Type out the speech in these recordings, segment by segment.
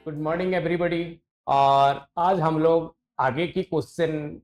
Good morning everybody. और आज हम लोग आगे की क्वेश्चन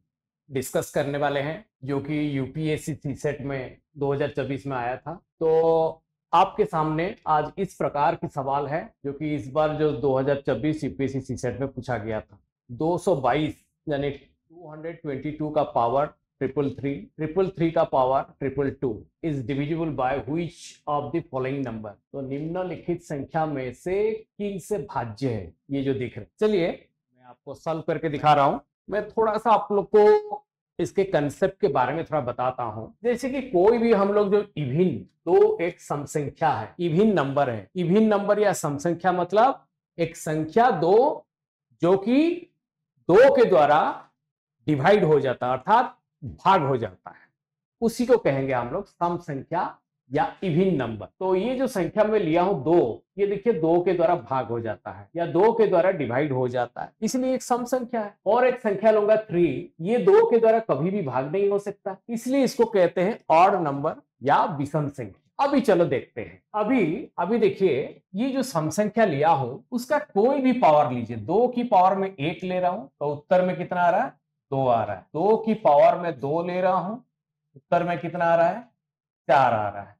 डिस्कस करने वाले हैं जो कि यूपीएससी सीसेट में 2024 में आया था। तो आपके सामने आज इस प्रकार की सवाल है जो कि इस बार जो 2024 यूपीएससी सीसेट में पूछा गया था। 222 यानी 222 का पावर 333, 333 का power 222 is divisible by which of the following number. तो निम्नलिखित संख्या में से किन से भाज्य है ये जो दिख रहे। चलिए मैं आपको सॉल्व करके दिखा रहा हूं। मैं थोड़ा सा आप लोग को इसके कंसेप्ट के बारे में थोड़ा बताता हूं। जैसे कि कोई भी हम लोग जो इविन तो एक सम संख्या है, इविन नंबर है। इविन नंबर या सम संख्या मतलब एक संख्या दो जो कि दो के द्वारा डिवाइड हो जाता है अर्थात भाग हो जाता है, उसी को कहेंगे हम लोग सम संख्या या इविन नंबर। तो ये जो संख्या में लिया हूं दो, ये देखिए दो के द्वारा भाग हो जाता है या दो के द्वारा डिवाइड हो जाता है, इसलिए एक सम संख्या है। और एक संख्या लूंगा 3, ये दो के द्वारा कभी भी भाग नहीं हो सकता, इसलिए इसको कहते हैं ऑड नंबर या विषम संख्या। अभी चलो देखते हैं। अभी देखिए ये जो सम संख्या लिया हूं उसका कोई भी पावर लीजिए। 2 की पावर में 1 ले रहा हूं तो उत्तर में कितना आ रहा है? 2 आ रहा है। 2 की पावर में 2 ले रहा हूं, उत्तर में कितना आ रहा है? 4 आ रहा है।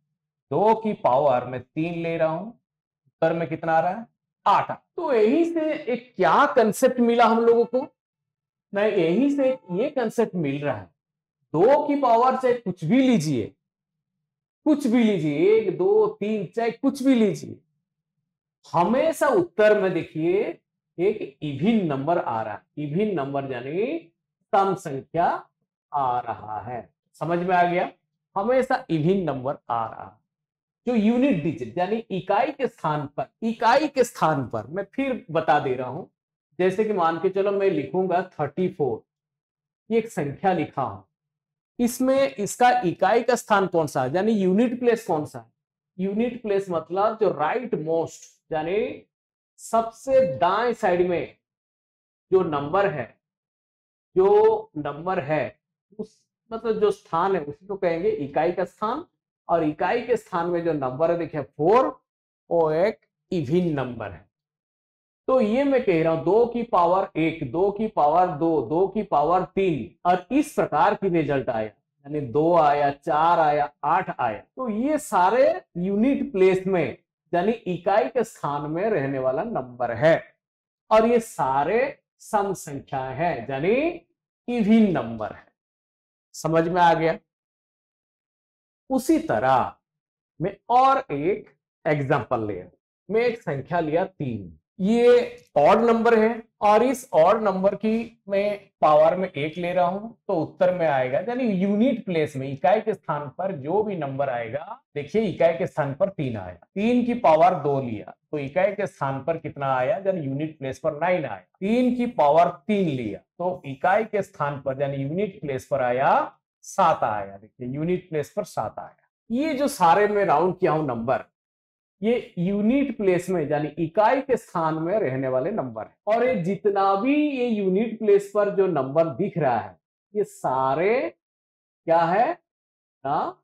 2 की पावर में 3 ले रहा हूं, उत्तर में कितना आ रहा है? 8। तो यही से एक क्या कंसेप्ट मिला हम लोगों को? मैं यही से ये कंसेप्ट मिल रहा है। 2 की पावर चाहे कुछ भी लीजिए, कुछ भी लीजिए, 1 2 3 चाहे कुछ भी लीजिए, हमेशा उत्तर में देखिए एक इविन नंबर आ रहा है। इविन नंबर यानी सम संख्या आ रहा है। समझ में आ गया? हमेशा इविन नंबर आ रहा है। जो यूनिट डिजिट यानी इकाई के स्थान पर, इकाई के स्थान पर मैं फिर बता दे रहा हूं। जैसे कि मान के चलो मैं लिखूंगा 34, ये एक संख्या लिखा हूं, इसमें इसका इकाई का स्थान कौन सा है यानी यूनिट प्लेस कौन सा है? यूनिट प्लेस मतलब जो राइट मोस्ट यानी सबसे दाएं साइड में जो नंबर है, जो नंबर है उस मतलब जो स्थान है उसी को कहेंगे इकाई का स्थान। और इकाई के स्थान में जो नंबर है देखिए 4, वो एक इविन नंबर है। तो ये मैं कह रहा हूं 2 की पावर 1, 2 की पावर 2, 2 की पावर 3 और इस प्रकार की रिजल्ट आया यानी 2 आया, 4 आया, 8 आया। तो ये सारे यूनिट प्लेस में यानी इकाई के स्थान में रहने वाला नंबर है और ये सारे सम संख्या है यानी इविन नंबर है। समझ में आ गया? उसी तरह मैं और एक एग्जांपल लिया। मैं एक संख्या लिया 3, ये ऑड नंबर है और इस ऑड नंबर की मैं पावर में 1 ले रहा हूं तो उत्तर में आएगा यानी यूनिट प्लेस में इकाई के स्थान पर जो भी नंबर आएगा, देखिए इकाई के स्थान पर 3 आया, 3 की पावर 2 लिया तो इकाई के स्थान पर कितना आया यानी यूनिट प्लेस पर 9 आया। 3 की पावर 3 लिया तो इकाई के स्थान पर यानी यूनिट प्लेस पर आया 7 आया। देखिए यूनिट प्लेस पर 7 आया। ये जो सारे में राउंड किया हूं नंबर, ये यूनिट प्लेस में यानी इकाई के स्थान में रहने वाले नंबर है। और ये जितना भी ये यूनिट प्लेस पर जो नंबर दिख रहा है ये सारे क्या है ना,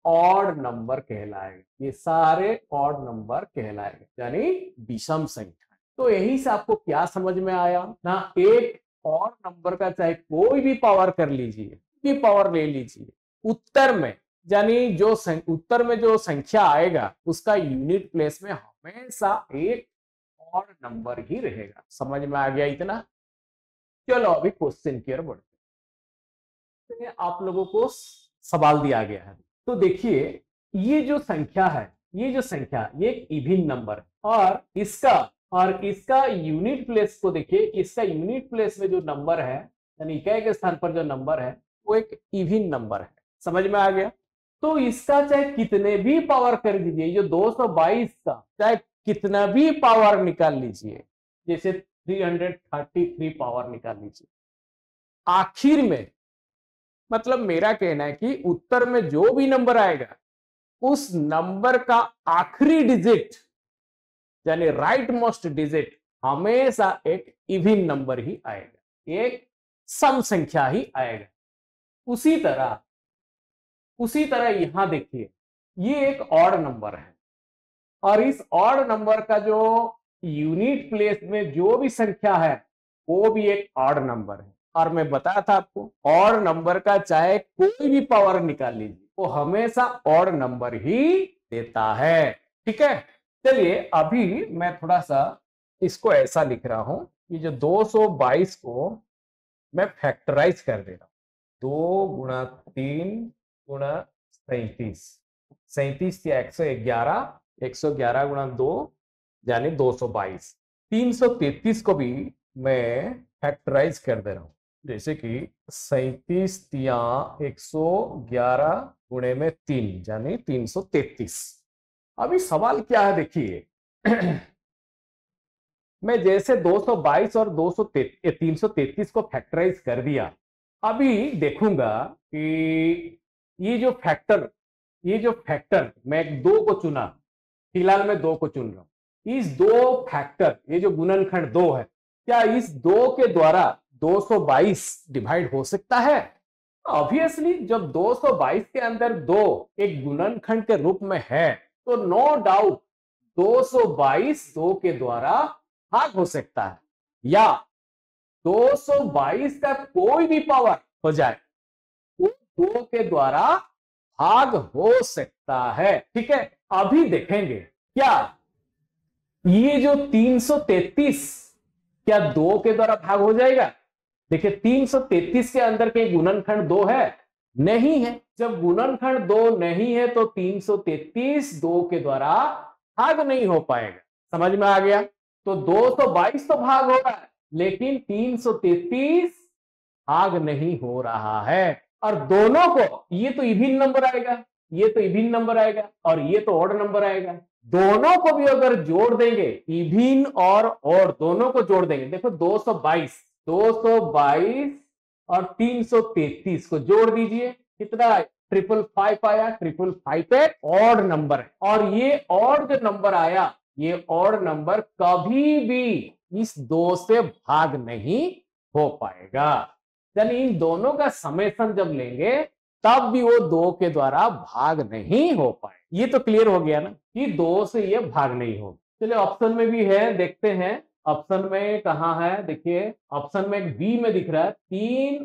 ऑड नंबर कहलाएगा। ये सारे ऑड नंबर कहलाएगा यानी विषम संख्या। तो यही से आपको क्या समझ में आया ना, एक ऑड नंबर का चाहे कोई भी पावर कर लीजिए, कोई पावर ले लीजिए, उत्तर में यानी जो उत्तर में जो संख्या आएगा उसका यूनिट प्लेस में हमेशा एक ऑड नंबर ही रहेगा। समझ में आ गया इतना? चलो अभी क्वेश्चन की ओर बढ़ते हैं। आप लोगों को सवाल दिया गया है तो देखिए ये जो संख्या है, ये जो संख्या ये एक इविन नंबर है और इसका यूनिट प्लेस को देखिए, इसका यूनिट प्लेस में जो नंबर है यानी इकाई के स्थान पर जो नंबर है वो एक इविन नंबर है। समझ में आ गया? तो इसका चाहे कितने भी पावर कर दीजिए, जो 222 का चाहे कितना भी पावर निकाल लीजिए, जैसे 333 पावर निकाल लीजिए, आखिर में मतलब मेरा कहना है कि उत्तर में जो भी नंबर आएगा उस नंबर का आखिरी डिजिट यानी राइट मोस्ट डिजिट हमेशा एक इविन नंबर ही आएगा, एक सम संख्या ही आएगा। उसी तरह यहां देखिए ये एक ऑड नंबर है और इस ऑड नंबर का जो यूनिट प्लेस में जो भी संख्या है वो भी एक ऑड नंबर है। और मैं बताया था आपको, ऑड नंबर का चाहे कोई भी पावर निकाल लीजिए वो हमेशा ऑड नंबर ही देता है। ठीक है, चलिए अभी मैं थोड़ा सा इसको ऐसा लिख रहा हूं कि जो 222 को मैं फैक्टराइज कर दे रहा हूं। 2 × 3 × 37, 37 या 111, 111 × 2 यानी 222। 333 को भी मैं फैक्टराइज कर दे रहा हूं, जैसे कि 37 या 111 गुणे में 3 यानी 333। अभी सवाल क्या है देखिए, मैं जैसे 222 और 333 को फैक्टराइज कर दिया, अभी देखूंगा कि ये जो फैक्टर मैं 2 को चुना, फिलहाल मैं 2 को चुन रहा हूं। इस 2 फैक्टर, ये जो गुणनखंड 2 है, क्या इस 2 के द्वारा 222 डिवाइड हो सकता है? ऑब्वियसली जब 222 के अंदर 2 एक गुणनखंड के रूप में है तो नो डाउट 222 2 के द्वारा भाग हो सकता है, या 222 का कोई भी पावर हो जाए वो 2 के द्वारा भाग हो सकता है। ठीक है, अभी देखेंगे क्या ये जो 333 क्या 2 के द्वारा भाग हो जाएगा? देखिए 333 के अंदर के गुणनखंड 2 है? नहीं है। जब गुणनखंड 2 नहीं है तो 333 2 के द्वारा भाग नहीं हो पाएगा। समझ में आ गया? तो 222 तो भाग हो रहा है लेकिन 333 भाग नहीं हो रहा है। और दोनों को, ये तो इवन नंबर आएगा, ये तो इवन नंबर आएगा और ये तो ऑड नंबर आएगा। दोनों को भी अगर जोड़ देंगे, इवन और ऑड दोनों को जोड़ देंगे, देखो 222 और 333 को जोड़ दीजिए, कितना 555 आया। 555 एक ऑड नंबर है और ये ऑड जो नंबर आया, ये ऑड नंबर कभी भी इस 2 से भाग नहीं हो पाएगा। यानी इन दोनों का समेशन जब लेंगे तब भी वो 2 के द्वारा भाग नहीं हो पाए। ये तो क्लियर हो गया ना कि 2 से ये भाग नहीं हो। चलिए ऑप्शन में भी है, देखते हैं ऑप्शन में कहां है। देखिए ऑप्शन में बी में दिख रहा है 3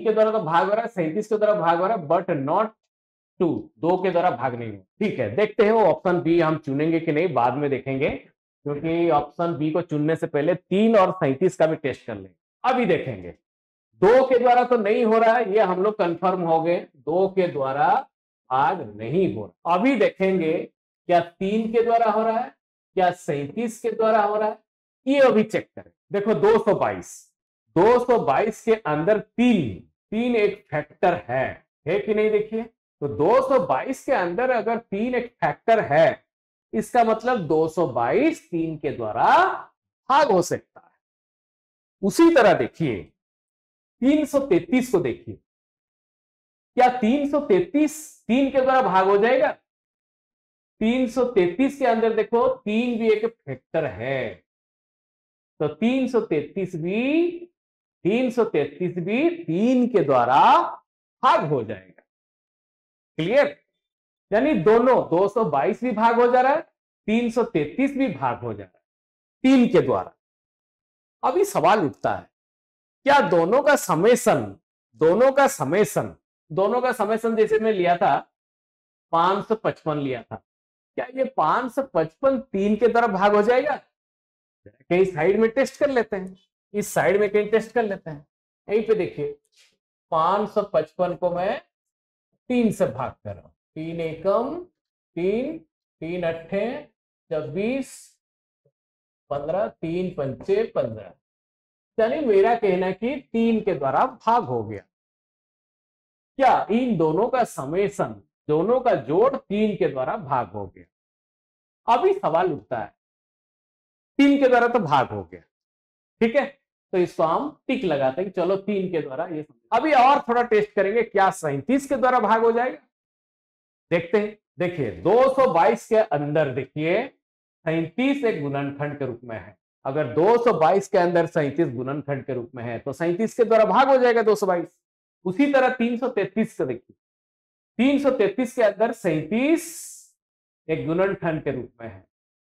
के द्वारा तो भाग हो रहा है, 37 के द्वारा भाग हो रहा है, बट नॉट 2 के द्वारा भाग नहीं हो। ठीक है, देखते हैं वो ऑप्शन बी हम चुनेंगे कि नहीं, बाद में देखेंगे, क्योंकि ऑप्शन बी को चुनने से पहले 3 और 37 का भी टेस्ट कर लेंगे। अभी देखेंगे 2 के द्वारा तो नहीं हो रहा है, ये हम लोग कंफर्म हो गए, 2 के द्वारा भाग नहीं हो रहा। अभी देखेंगे क्या 3 के द्वारा हो रहा है, क्या 37 के द्वारा हो रहा है, ये अभी चेक करें। देखो 222 के अंदर 3 एक फैक्टर है कि नहीं? देखिए तो 222 के अंदर अगर 3 एक फैक्टर है, इसका मतलब 222 3 के द्वारा भाग हो सकता है। उसी तरह देखिए 333 को देखिए, क्या 333 3 के द्वारा भाग हो जाएगा? 333 के अंदर देखो 3 भी एक फैक्टर है, तो 333 भी 3 के द्वारा भाग हो जाएगा। क्लियर? यानी दोनों 222 भी भाग हो जा रहा है, 333 भी भाग हो जा रहा है 3 के द्वारा। अभी सवाल उठता है क्या दोनों का समेशन जैसे मैं लिया था 555 लिया था, क्या ये 555 3 के द्वारा भाग हो जाएगा? कहीं साइड में टेस्ट कर लेते हैं, इस साइड में कहीं टेस्ट कर लेते हैं। यहीं पे देखिए 555 को मैं 3 से भाग कर रहा हूं, 3 एकम 3, 3 अट्ठे 24, 15, 3 पंचे 15, यानी मेरा कहना कि 3 के द्वारा भाग हो गया। क्या इन दोनों का समेशन, दोनों का जोड़ 3 के द्वारा भाग हो गया? अभी सवाल उठता है 3 के द्वारा तो भाग हो गया, ठीक है, तो इसको हम टिक लगाते हैं कि चलो 3 के द्वारा ये। अभी और थोड़ा टेस्ट करेंगे, क्या 37 के द्वारा भाग हो जाएगा? देखते हैं। देखिए 222 के अंदर देखिए 37 एक गुणनखंड के रूप में है। अगर 222 के अंदर 37 गुणनखंड के रूप में है तो 37 के द्वारा भाग हो जाएगा 222। उसी तरह 333 को देखिए, 333 के अंदर 37 एक गुणनखंड के रूप में है,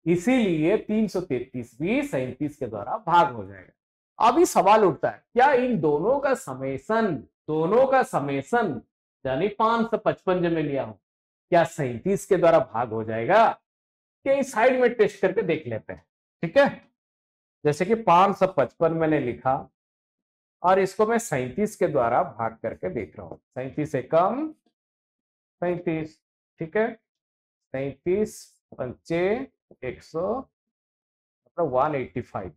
इसीलिए 333 भी 37 के द्वारा भाग हो जाएगा। अभी सवाल उठता है, क्या इन दोनों का समेसन यानी 555 जो मैं लिया हूं, क्या 37 के द्वारा भाग हो जाएगा? क्या इस साइड में टेस्ट करके देख लेते हैं। ठीक है, जैसे कि 555 मैंने लिखा और इसको मैं 37 के द्वारा भाग करके देख रहा हूं। 37 से कम 37, ठीक है, 37 पंचे 100 मतलब 185,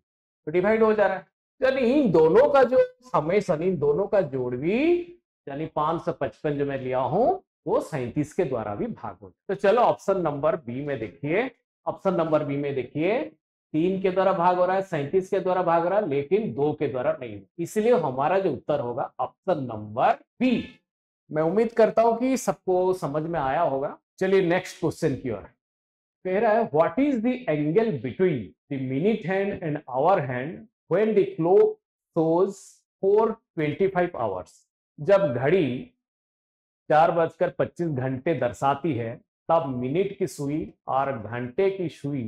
तो डिवाइड हो जा रहा है। यानी इन दोनों का जो समेसन, इन दोनों का जोड़ भी यानी 555 जो मैं लिया हूं वो 37 के द्वारा भी भाग हो। तो चलो ऑप्शन नंबर बी में देखिए, ऑप्शन नंबर बी में देखिए 3 के द्वारा भाग हो रहा है, 37 के द्वारा भाग रहा है, लेकिन 2 के द्वारा नहीं। इसलिए हमारा जो उत्तर होगा ऑप्शन नंबर बी। मैं उम्मीद करता हूं कि सबको समझ में आया होगा। चलिए नेक्स्ट क्वेश्चन की ओर। कह रहा है what is the angle between the minute hand and hour hand when the clock shows 4:25 hours. जब घड़ी 4:25 दर्शाती है, तब मिनट की सुई और घंटे की सुई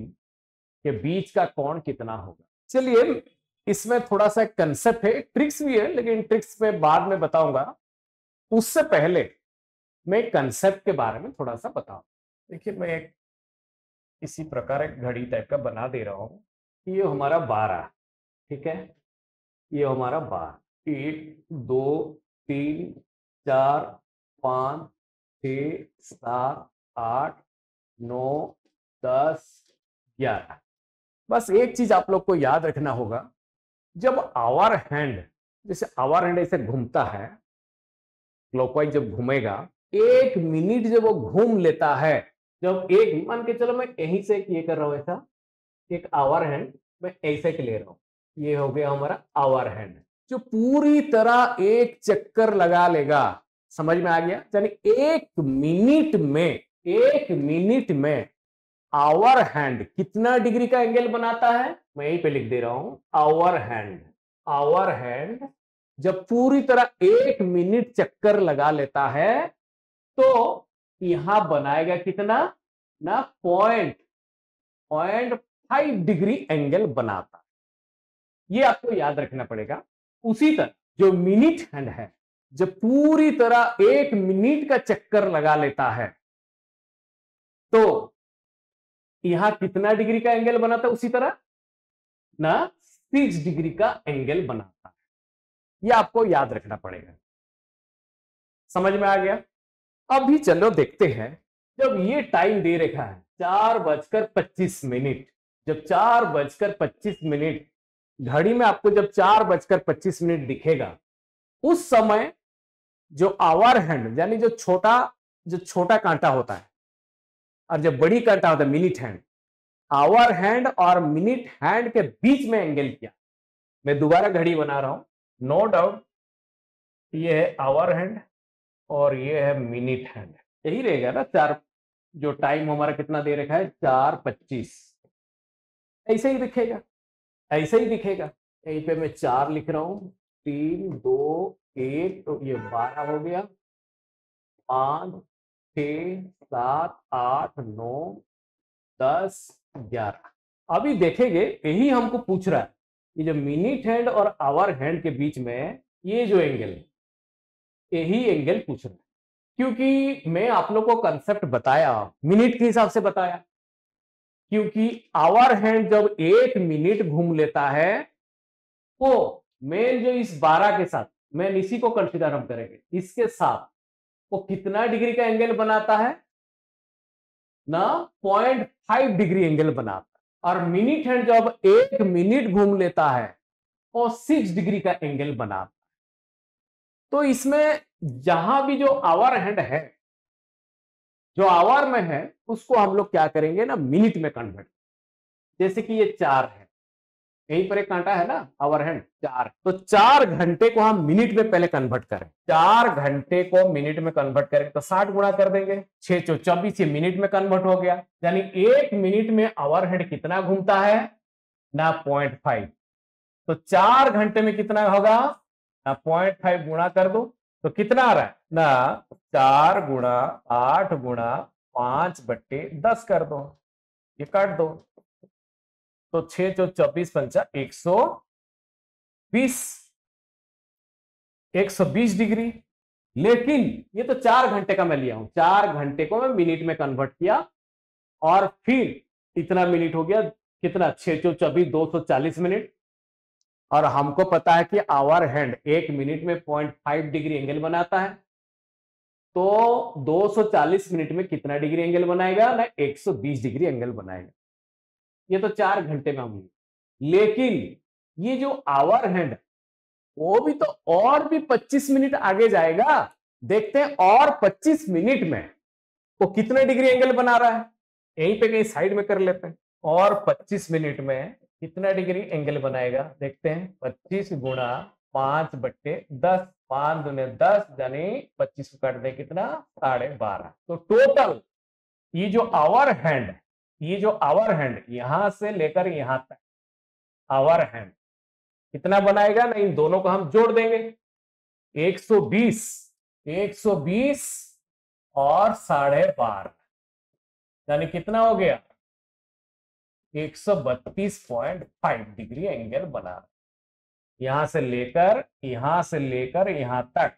के बीच का कोण कितना होगा। चलिए इसमें थोड़ा सा कंसेप्ट है, ट्रिक्स भी है, लेकिन ट्रिक्स में बाद में बताऊंगा। उससे पहले मैं कंसेप्ट के बारे में थोड़ा सा बताऊं। देखिए मैं एक इसी प्रकार एक घड़ी टाइप का बना दे रहा हूं। ये हमारा 12, ठीक है, ये हमारा 12, 1 2 3 4 5 6 7 8 9 10 11। बस एक चीज आप लोग को याद रखना होगा, जब आवर हैंड, जैसे आवर हैंड ऐसे घूमता है, क्लॉकवाइज जब घूमेगा, 1 मिनट जब वो घूम लेता है, जब एक मान के चलो मैं यहीं से ये कर रहा हूं, ऐसा एक आवर हैंड मैं ऐसे के ले रहा हूं, ये हो गया हमारा आवर हैंड, जो पूरी तरह एक चक्कर लगा लेगा। समझ में आ गया? यानी 1 मिनट में आवर हैंड कितना डिग्री का एंगल बनाता है, मैं यहीं पे लिख दे रहा हूं, आवर हैंड जब पूरी तरह 1 मिनट चक्कर लगा लेता है तो यहां बनाएगा कितना ना, 0.5 डिग्री एंगल बनाता है। ये आपको याद रखना पड़ेगा। उसी तरह जो मिनट हैंड है, जब पूरी तरह 1 मिनट का चक्कर लगा लेता है तो यहां कितना डिग्री का एंगल बनाता है, उसी तरह ना 6 डिग्री का एंगल बनाता है। यह आपको याद रखना पड़ेगा। समझ में आ गया? अभी चलो देखते हैं, जब ये टाइम दे रखा है 4:25, जब 4:25 घड़ी में आपको जब 4:25 दिखेगा, उस समय जो आवर हैंड यानी जो छोटा कांटा होता है और जब बड़ी कांटा होता है मिनट हैंड, आवर हैंड और मिनट हैंड के बीच में एंगल किया। मैं दोबारा घड़ी बना रहा हूं, नो डाउट ये है आवर हैंड और ये है मिनट हैंड, यही रहेगा ना। जो टाइम हमारा कितना दे रखा है 4:25, ऐसे ही दिखेगा, ऐसे ही दिखेगा। यहीं पे मैं 4 लिख रहा हूं, 3 2 1, तो ये 12 हो गया, 5 6 7 8 9 10 11। अभी देखेंगे, यही हमको पूछ रहा है, ये जो मिनट हैंड और आवर हैंड के बीच में ये जो एंगल है, यही एंगल पूछ रहा है। क्योंकि मैं आप लोग को कंसेप्ट बताया, मिनट के हिसाब से बताया, क्योंकि आवर हैंड जब 1 मिनट घूम लेता है तो मेन जो इस 12 के साथ, मेन इसी को कंसीडर हम करेंगे, इसके साथ वो कितना डिग्री का एंगल बनाता है ना, 0.5 डिग्री एंगल बनाता है। और मिनट हैंड जब 1 मिनट घूम लेता है और 6 डिग्री का एंगल बनाता है। तो इसमें जहां भी जो आवर हैंड है, जो आवर में है, उसको हम लोग क्या करेंगे ना, मिनट में कन्वर्ट। जैसे कि ये 4 है, यहीं पर एक कांटा है ना आवर हैंड 4, तो 4 घंटे को हम मिनट में पहले कन्वर्ट करें, 4 घंटे को मिनट में कन्वर्ट करें तो 60 गुणा कर देंगे, 6 चौ 24, ये मिनट में कन्वर्ट हो गया। यानी 1 मिनट में आवर हैंड कितना घूमता है ना, 0.5, तो 4 घंटे में कितना होगा ना, 0.5 गुणा कर दो तो कितना आ रहा है ना, 4 गुणा 8 गुणा 5/10 कर दो, ये काट दो, तो 6 चौ 24 पंचा 120, 120 डिग्री। लेकिन ये तो 4 घंटे का मैं लिया हूं, 4 घंटे को मैं मिनट में कन्वर्ट किया और फिर इतना मिनट हो गया, कितना, 6 चौ 24, 240 मिनट। और हमको पता है कि आवर हैंड 1 मिनट में 0.5 डिग्री एंगल बनाता है, तो 240 मिनट में कितना डिग्री एंगल बनाएगा ना, 120 डिग्री एंगल बनाएगा। ये तो 4 घंटे में हम, लेकिन ये जो आवर हैंड वो भी तो और भी 25 मिनट आगे जाएगा। देखते हैं और 25 मिनट में वो कितने डिग्री एंगल बना रहा है, यहीं पे कहीं साइड में कर लेते हैं। और 25 मिनट में कितना डिग्री एंगल बनाएगा देखते हैं। 25 गुणा 5/10, 5 दूने 10, यानी 25 को काट दे कितना, 12.5। तो टोटल ये जो आवर हैंड, ये जो आवर हैंड यहां से लेकर यहां तक आवर हैंड कितना बनाएगा ना, इन दोनों को हम जोड़ देंगे, 120, 120 और 12.5, यानी कितना हो गया, 132.5 डिग्री एंगल बना। यहां से लेकर यहां तक,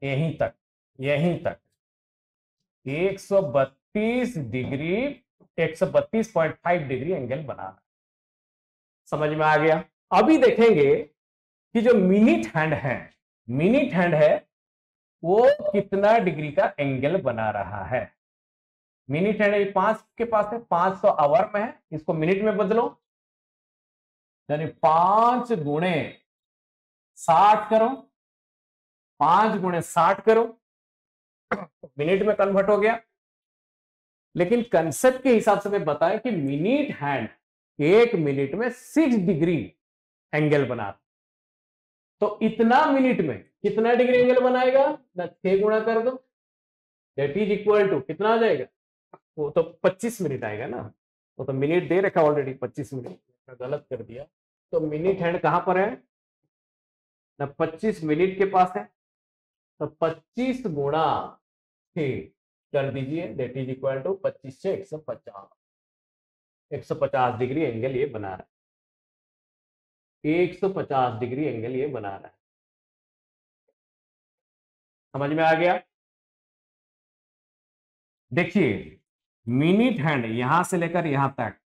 यहीं तक, यहीं तक 132 डिग्री, 132.5 डिग्री एंगल बना। समझ में आ गया। अभी देखेंगे कि जो मिनट हैंड है वो कितना डिग्री का एंगल बना रहा है। मिनट हैंड 5 के पास है, 5 तो आवर में है, इसको मिनट में बदलो, यानी 5 गुणे 60 करो, 5 गुणे 60 करो, मिनट में कन्वर्ट हो गया। लेकिन कंसेप्ट के हिसाब से मैं बताएं कि मिनट हैंड 1 मिनट में 6 डिग्री एंगल बनाता, तो इतना मिनट में कितना डिग्री एंगल बनाएगा ना, 6 गुणा कर दो, दैट इज इक्वल टू कितना आ जाएगा, वो तो 25 मिनट आएगा ना, वो तो मिनट दे रखा ऑलरेडी, 25 मिनट गलत कर दिया। तो मिनट हैंड कहां पर है ना, 25 मिनट के पास है, तो 25 गुणा 6 कर दीजिए, दैट इज इक्वल टू 25 से 150, 150 डिग्री एंगल ये बना रहा है, 150 डिग्री एंगल ये बना रहा है। समझ में आ गया। देखिए मिनट हैंड यहां से लेकर यहां तक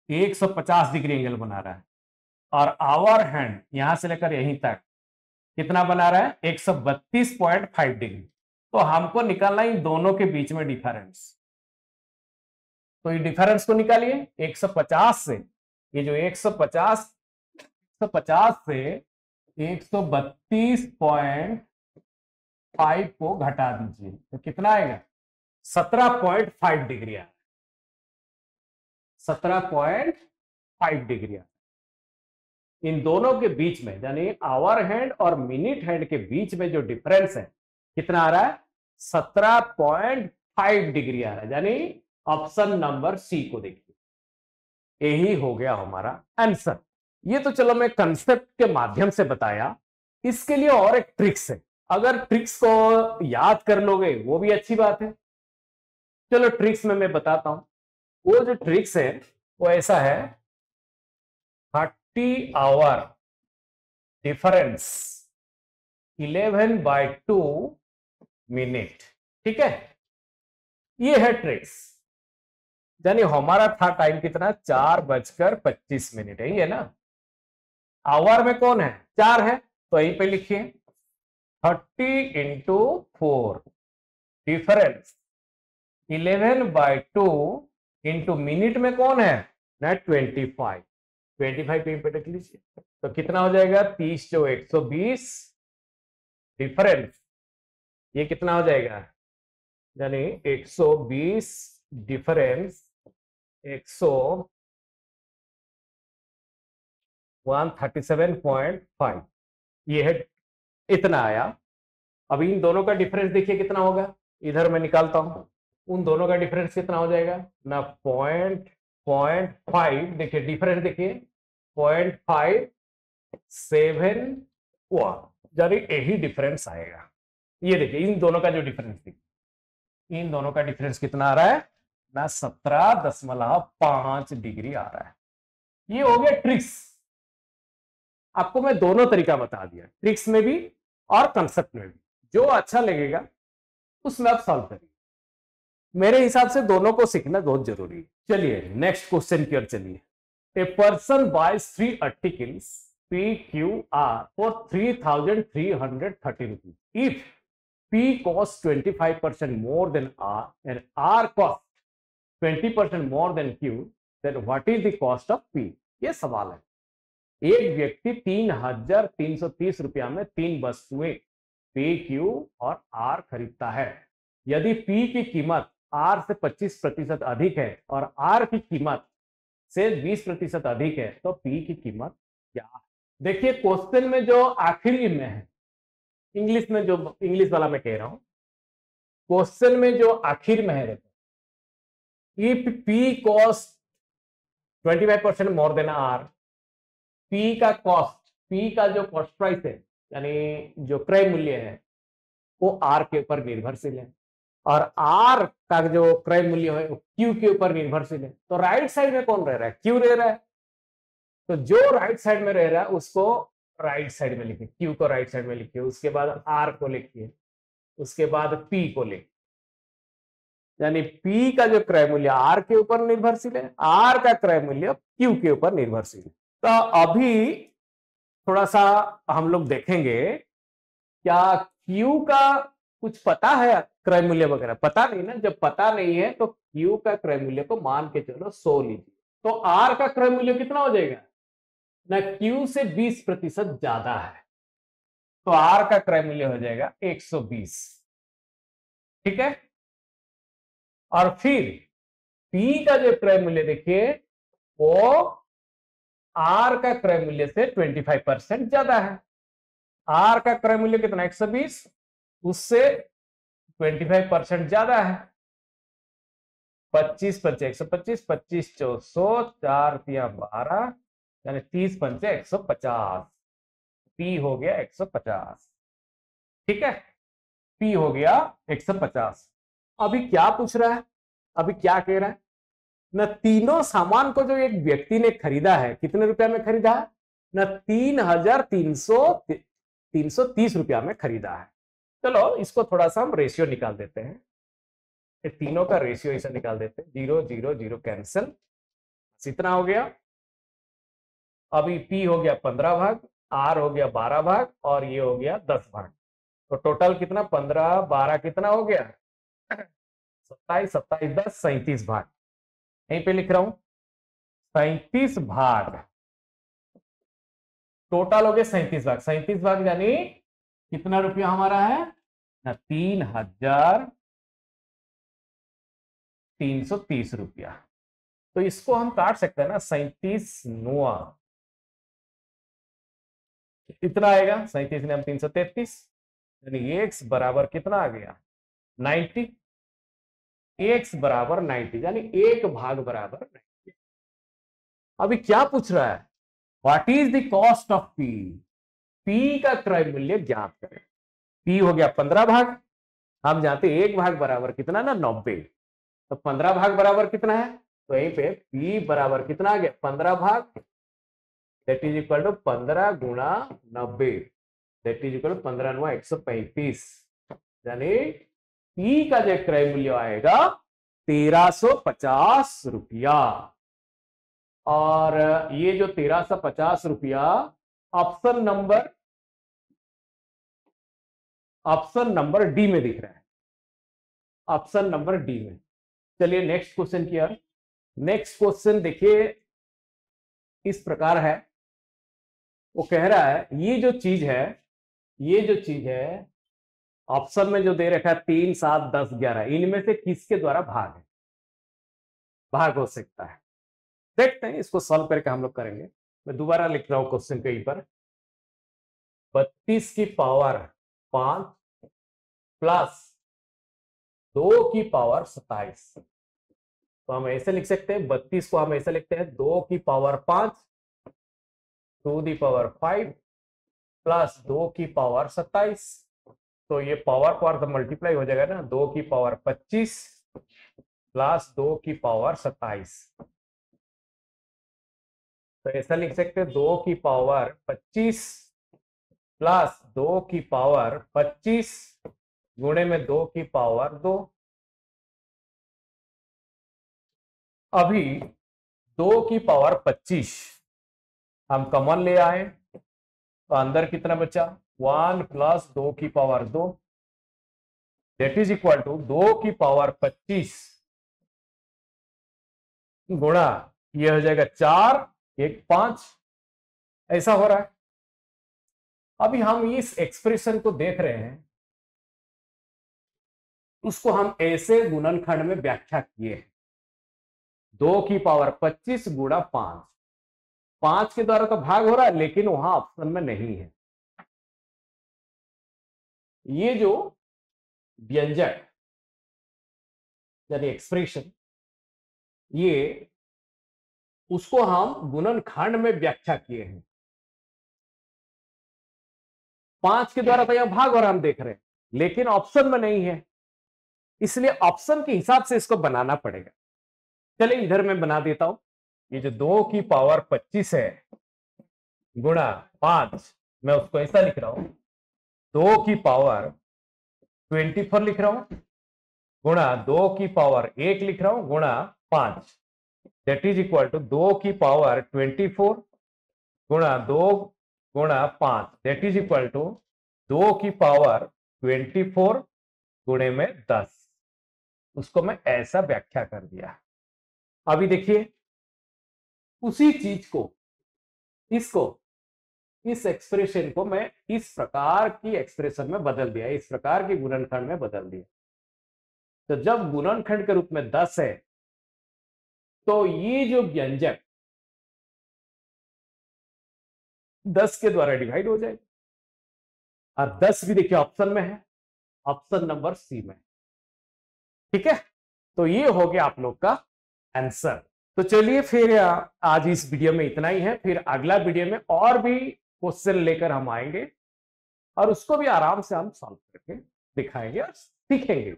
150 डिग्री एंगल बना रहा है, और आवर हैंड यहां से लेकर यहीं तक कितना बना रहा है, 132.5 डिग्री। तो हमको निकालना इन दोनों के बीच में डिफरेंस, तो ये डिफरेंस को निकालिए 150 से, ये जो 150 से 132.5 को घटा दीजिए, तो कितना आएगा, 17.5 डिग्री आएगा, 17.5 डिग्री। इन दोनों के बीच में, यानी आवर हैंड और मिनट हैंड के बीच में जो डिफरेंस है कितना आ रहा है, 17.5 डिग्री आ रहा है, यानी ऑप्शन नंबर सी को देखिए, यही हो गया हमारा आंसर। ये तो चलो मैं कंसेप्ट के माध्यम से बताया, इसके लिए और एक ट्रिक्स है, अगर ट्रिक्स को याद कर लोगे वो भी अच्छी बात है। चलो ट्रिक्स में मैं बताता हूं, वो जो ट्रिक्स है वो ऐसा है, 30 आवर डिफरेंस 11/2 मिनट, ठीक है, ये है ट्रिक्स। यानी हमारा था टाइम कितना, 4:25 है, ये ना, आवर में कौन है, 4 है, तो यहीं पे लिखिए 30 इंटू 4 डिफरेंस 11/2 इंटू मिनट में कौन है ना, 25 पे लिख लीजिए, तो कितना हो जाएगा, 30 जो 120 डिफरेंस, ये कितना हो जाएगा, यानी 120 डिफरेंस 137.5, ये है, इतना आया। अब इन दोनों का डिफरेंस देखिए कितना होगा, इधर मैं निकालता हूं, उन दोनों का डिफरेंस कितना हो जाएगा ना, 0.5, देखिए डिफरेंस देखिए 0.571, यानी यही डिफरेंस आएगा। ये देखिए इन दोनों का जो डिफरेंस, देखिए इन दोनों का डिफरेंस कितना आ रहा है, ना 17.5 डिग्री आ रहा है। ये हो गया ट्रिक्स। आपको मैं दोनों तरीका बता दिया, ट्रिक्स में भी और कंसेप्ट में भी, जो अच्छा लगेगा उसमें आप सॉल्व करिए। मेरे हिसाब से दोनों को सीखना बहुत जरूरी है। चलिए नेक्स्ट क्वेश्चन की ओर चलिए। A person buys 3 articles P Q R for 3,330 rupees. If P costs 25% more than R and R costs 20% more than Q, then what is the cost of P? ये सवाल है। एक व्यक्ति 3,330 रुपया में 3 वस्तुएं P, Q और R खरीदता है। यदि P की कीमत R से 25% अधिक है और R की कीमत से 20% अधिक है तो P की कीमत क्या है? देखिए क्वेश्चन में जो आखिरी में है, इंग्लिश में, जो इंग्लिश वाला मैं कह रहा हूं, क्वेश्चन में जो आखिर में है, देखो, if P cost 25% more than R, P का कॉस्ट, P का जो कॉस्ट प्राइस है यानी जो क्रय मूल्य है वो R के ऊपर निर्भरशील है और R का जो क्रय मूल्य है वो Q के ऊपर निर्भरशील है। तो राइट साइड में कौन रह रहा है? Q रह रहा है। तो जो राइट साइड में रह रहा है उसको राइट साइड में लिखिए, Q को राइट साइड में लिखिए, उसके बाद R को लिखिए, उसके बाद P को लिखिए। यानी P का जो क्रय मूल्य R के ऊपर निर्भरशील है, R का क्रय मूल्य Q के ऊपर निर्भरशील है। तो अभी थोड़ा सा हम लोग देखेंगे, क्या Q का कुछ पता है? क्रय मूल्य वगैरह पता नहीं ना। जब पता नहीं है तो Q का क्रय मूल्य को मान के चलो 100 लीजिए, तो R का क्रय मूल्य कितना हो जाएगा ना? Q से 20% ज्यादा है तो R का क्रय मूल्य हो जाएगा 120। ठीक है। और फिर P का जो क्रय मूल्य देखिए वो R का क्रय मूल्य से 25% ज्यादा है। R का क्रय मूल्य कितना? 120, उससे 25% ज्यादा है। 25 पंचे 125, 25 400, 4 तिया 12, यानी 30 पंचे 150। P हो गया 150। ठीक है, P हो गया 150। अभी क्या पूछ रहा है? अभी क्या कह रहा है न? तीनों सामान को जो एक व्यक्ति ने खरीदा है, कितने रुपया में खरीदा है न? 3,330 रुपया में खरीदा है। चलो इसको थोड़ा सा हम रेशियो निकाल देते हैं, तीनों का रेशियो ऐसा निकाल देते हैं, 0 0 0 कैंसिल, इतना हो गया। अभी P हो गया 15 भाग, R हो गया 12 भाग और ये हो गया 10 भाग। तो टोटल कितना? 15 12 कितना हो गया? 27 27 10 37 भाग। यहीं पे लिख रहा हूं 37 भाग। टोटल हो गए 37 भाग। 37 भाग यानी कितना रुपया हमारा है ना? 3,330 रुपया। तो इसको हम काट सकते हैं ना, 37 9 कितना आएगा? 37 ने हम 333, यानी x बराबर कितना आ गया? 90। x बराबर 90 यानी एक भाग बराबर 90। अभी क्या पूछ रहा है? What is the cost of P? P का क्रय मूल्य ज्ञात करें। P हो गया 15 भाग, हम जानते एक भाग बराबर कितना ना? 90। तो 15 भाग बराबर कितना है? तो यहीं पे P बराबर कितना आ गया? 15 भाग, दैट इज इक्वल टू 15 गुणा 90, दैट इज इक्वल टू 15 9 135। यानी P का जो क्रय मूल्य आएगा 1,350 रुपया। और ये जो 1,350 रुपया ऑप्शन नंबर डी में दिख रहा है, ऑप्शन नंबर डी में। चलिए नेक्स्ट क्वेश्चन की ओर। नेक्स्ट क्वेश्चन देखिए इस प्रकार है। वो कह रहा है ये जो चीज है ऑप्शन में जो दे रखा है 3 7 10 11, इनमें से किसके द्वारा भाग हो सकता है? देखते हैं, इसको सॉल्व करके हम लोग करेंगे। मैं दोबारा लिख रहा हूं क्वेश्चन के ऊपर। 32 की पावर 5 प्लस 2 की पावर 27। तो हम ऐसे लिख सकते हैं, 32 को हम ऐसे लिखते हैं 2 की power 5 to the power 5 plus 2 की पावर 27। तो ये पावर तो मल्टीप्लाई हो जाएगा ना, 2 की पावर 25 प्लस 2 की पावर 27। तो ऐसा लिख सकते हैं 2 की पावर 25 प्लस 2 की पावर 25 गुणे में 2 की पावर 2। अभी 2 की पावर 25 हम कॉमन ले आए, तो अंदर कितना बचा? 1 प्लस 2 की power 2 that is equal to 2 की पावर 25 गुणा ये हो जाएगा 4 1 5। ऐसा हो रहा है। अभी हम इस एक्सप्रेशन को देख रहे हैं, उसको हम ऐसे गुणनखंड में व्याख्या किए हैं। 2 की पावर 25 गुणा 5। 5 के द्वारा तो भाग हो रहा है, लेकिन वहां ऑप्शन में नहीं है। ये जो व्यंजक यानी एक्सप्रेशन, ये उसको हम गुणनखंड में व्याख्या किए हैं। 5 के द्वारा तो यहां भाग हो रहा हम देख रहे हैं, लेकिन ऑप्शन में नहीं है, इसलिए ऑप्शन के हिसाब से इसको बनाना पड़ेगा। चलिए इधर मैं बना देता हूं। ये जो 2 की पावर 25 है गुणा 5, मैं उसको ऐसा लिख रहा हूं, 2 की पावर 24 लिख रहा हूं गुणा 2 की पावर 1 लिख रहा हूं गुणा 5 दैट इज इक्वल टू 2 की पावर 24 गुणा 2 गुणा 5 दैट इज इक्वल टू 2 की पावर 24 गुणे में 10। उसको मैं ऐसा व्याख्या कर दिया। अभी देखिए उसी चीज को, इसको, इस एक्सप्रेशन को मैं इस प्रकार की एक्सप्रेशन में बदल दिया, इस प्रकार के गुणनखंड में बदल दिया। तो जब गुणनखंड के रूप में 10 है, तो ये जो व्यंजक 10 के द्वारा डिवाइड हो जाएगा। और 10 भी देखिए ऑप्शन में है, ऑप्शन नंबर सी में। ठीक है, तो ये हो गया आप लोग का आंसर। तो चलिए फिर आज इस वीडियो में इतना ही है। फिर अगला वीडियो में और भी क्वेश्चन लेकर हम आएंगे और उसको भी आराम से हम सॉल्व करके दिखाएंगे और सीखेंगे।